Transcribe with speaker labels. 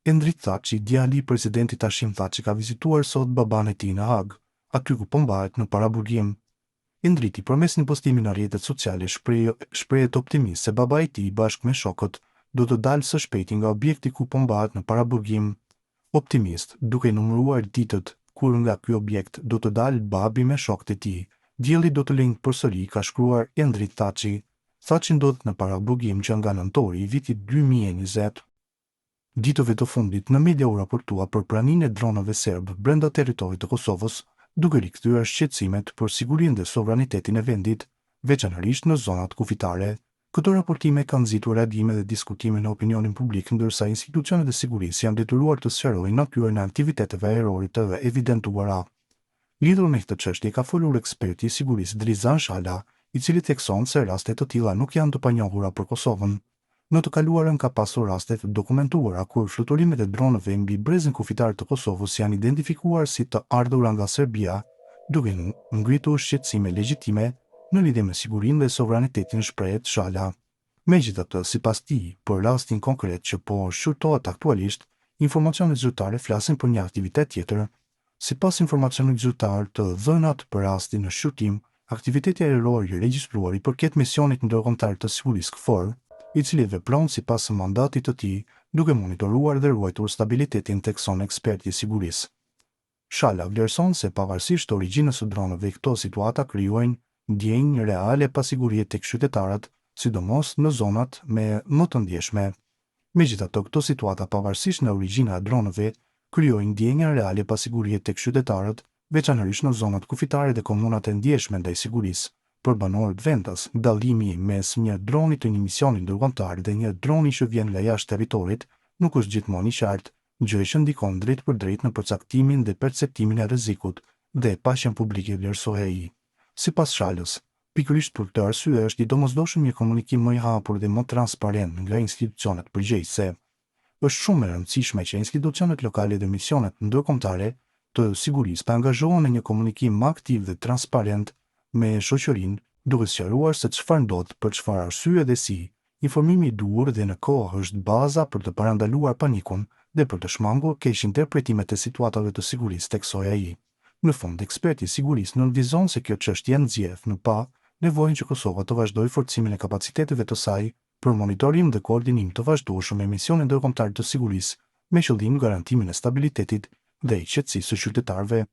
Speaker 1: Endrit Thaçi, djali i presidentit Hashim Thaçi, ka vizituar sot baban e tij në Hag, aty ku po mbahet në paraburgim. Endriti përmes një postimi në rrjetet sociale shprehet optimist se baba i tij bashkë me shokët do të dalë së shpejti nga objekti ku po mbahet në paraburgim. Optimist, duke numëruar ditët kur nga ky objekt do të dalë babi me shokët e tij, dielli do të lindë përsëri, ka shkruar Endrit Thaçi. Thaçi ndodhet në paraburgim që nga nëntori i vitit 2020. Ditëve të fundit në media u raportua për praninë e dronave serbë brenda territorit të Kosovës, duke rikthyer shqetësimet për sigurinë dhe sovranitetin e vendit, veçanërisht në zonat kufitare. Këto raportime kanë nxitur reagime dhe diskutime në opinionin publik, ndërsa institucionet e sigurisë janë detyruar të sqarojnë natyrën e aktiviteteve ajrore të evidentuara. Lidhur me këtë çështje ka folur eksperti i sigurisë Drizan Shala, i cili thekson se raste të tilla nuk janë të panjohura për Kosovën. Në të kaluarën ka pasur raste të dokumentuara kur fluturimet e dronëve mbi brezin kufitar të Kosovës janë identifikuar si të ardhura nga Serbia, duke ngritur shqetësime legjitime në lidhje me sigurinë dhe sovranitetin, shprehet Shala. Megjithatë, sipas tij, për rastin konkret që po shqyrtohet aktualisht, informacionet zyrtare flasin për një aktivitet tjetër. Sipas informacionit zyrtar të dhënat për rastin në shqyrtim, aktiviteti ajror i regjistruar i përket misionit ndërkombëtar të sigurisë KFOR, i cili vepron sipas mandatit të tij, duke monitoruar dhe ruajtur stabilitetin, thekson eksperti i sigurisë. Shala vlerëson se pavarësisht origjinës së dronëve, këto situata krijojnë ndjenjë reale pasigurie tek qytetarët, sidomos në zonat me më të ndjeshme. Megjithatë, këto situata pavarësisht nga origjina e dronëve krijojnë ndjenjë reale pasigurie tek qytetarët, veçanërisht në zonat kufitare dhe komunat e ndjeshme ndaj sigurisë. Për banorët vendas, dallimi mes një droni të një misioni ndërkombëtar dhe një droni që vjen nga jashtë territorit nuk është gjithmonë i qartë, gjë që ndikon drejt për drejt në përcaktimin dhe perceptimin e rrezikut dhe paqen publike, vlerësoi ai. Sipas Shalës, pikërisht për këtë arsye është i domosdoshëm një komunikim më i hapur dhe më transparent nga institucionet përgjegjëse. Është shumë e rëndësishme që institucionet lokale dhe misionet ndërkombëtare të sigurisë të angazhohen në një komunikim më aktiv dhe transparent me shoqërinë, duke sqaruar se çfarë ndodh, për çfarë arsye dhe si. Informimi i duhur dhe në kohë është baza për të parandaluar panikun dhe për të shmangur keq interpretimet e situatave të sigurisë, theksoi ai. Në fund, eksperti i sigurisë nënvizon se kjo çështje nxjerr në pa nevojën që Kosova të vazhdojë forcimin e kapaciteteve të saj për monitorim dhe koordinim të vazhdueshëm me misionin ndërkombëtar të sigurisë, me qëllim garantimin e stabilitetit dhe i qetësisë së qytetarëve.